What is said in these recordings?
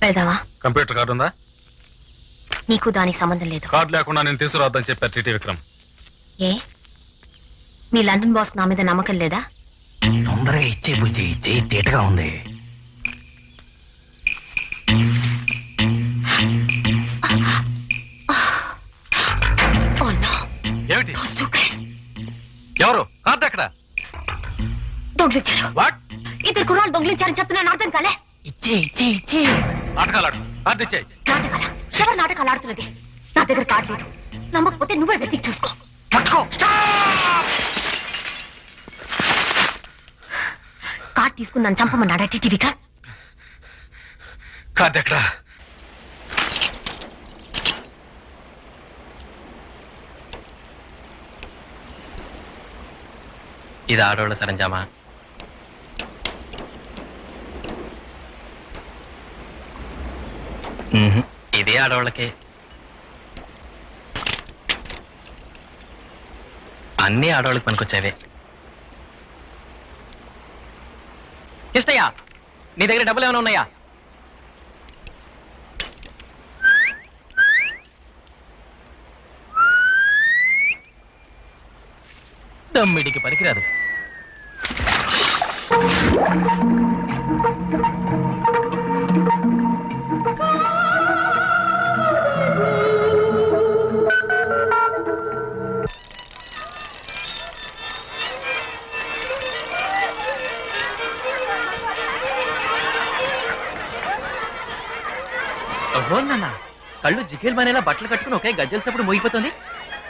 వెళ్దావా? Computer card ఉందా? నీకు దానికి సంబంధం లేదు. కార్డు లేకుండా నేను తీసుకురావద్దని చెప్పారు టీటీ విక్రమ్. ఏ మీ లండన్ బాస్ నా మీద నమ్మకం లేదా? తొందరగా ఇచ్చే బుజ్జి, చేయి తేటగా ఉంది. ఏమిటి? ఎవరు? కార్డు ఎక్కడ? దొంగిలించారు. వాట్? ఇద్దరు కుర్రాళ్ళు దొంగిలించారని చెప్తున్నాను, అర్థం కాలే? ఇచ్చే నాటకాలాడు. కార్డు ఇచ్చేయి. నాటకాల? ఎవరు నాటకాలు ఆడుతున్నది? నా దగ్గర కార్డు లేదు. నమ్మకపోతే నువ్వే వెతికి చూసుకో. కార్డు తీసుకుని నన్ను చంపమన్నాడా టీటీ విక్రమ్? కార్డు ఎక్కడ? ఇది ఆడవాళ్ళ సరంజామా. ఇది ఆడవాళ్ళకే. అన్ని ఆడవాళ్ళకి పనికొచ్చేవే. కృష్ణయ్య, నీ దగ్గర డబ్బులు ఏమైనా ఉన్నాయా? తమ్మిడికి పనికిరాదు. నాన్న, కళ్ళు జికేల్ మానేలా బట్టలు కట్టుకుని ఒకే గజ్జల చప్పుడు మోగిపోతుంది.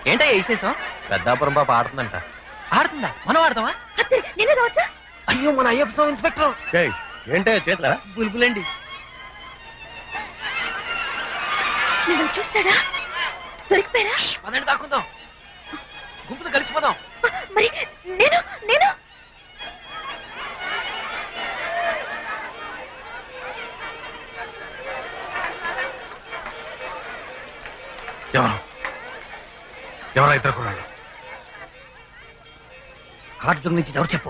ఏంటో వేసేసాం. పెద్దాపురం పాప ఆడుతుందంట. ఆడుతుందా? మనం ఆడతామా? అయ్యో, మన అయ్యప్ప స్వామి ఇన్స్పెక్టర్. ఏంటో చేతులా? బుల్బులండి. చూస్తాడా? దొరికిపోయారా? పదండి, దాక్కుందాం. గుంపులు కలిసిపోదాం. మరి నేను నేను ఎవరా ఇద్దరు కుర్రాళ్ళు? కార్డు దొంగిలించి ఎవరు చెప్పు.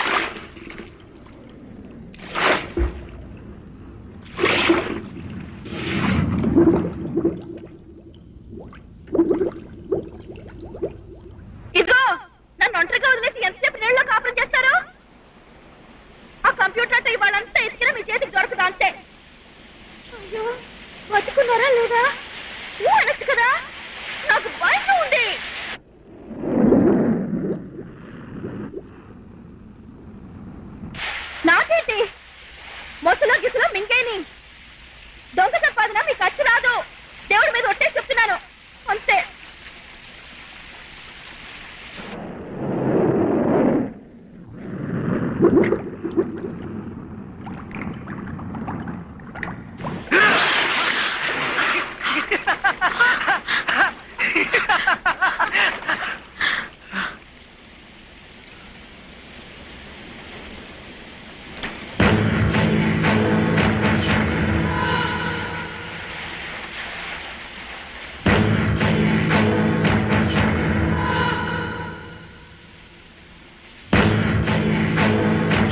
ఇదిగో, నన్ను ఒంటరిగా వదిలేసి ఎంతసేపు నీళ్ళలో కాపురం చేస్తారు? ఆ కంప్యూటర్ ఇవాళంతా ఎతికినా మీ చేతికి దొరకదా అంతే. అయ్యో, బతుకున్నారా లేదా? అనొచ్చు కదా, నాకు భయంగా ఉంది. నాకేంటి మొసలో గిసలో మింగేని దొంగ సంపాదన మీకు ఖర్చు రాదు. దేవుడి మీద ఒట్టే చెప్తున్నాను, అంతే.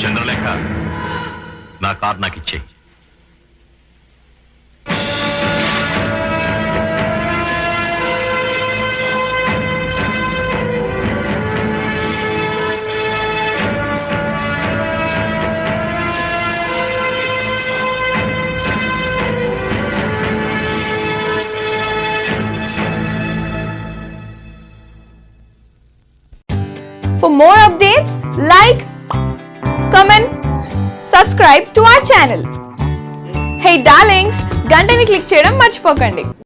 చంద్రలేఖ, నా కార్డు నాకు ఇచ్చేయి. For more updates, like, comment, subscribe to our channel. Hey darlings, గంటని click చేయడం మర్చిపోకండి.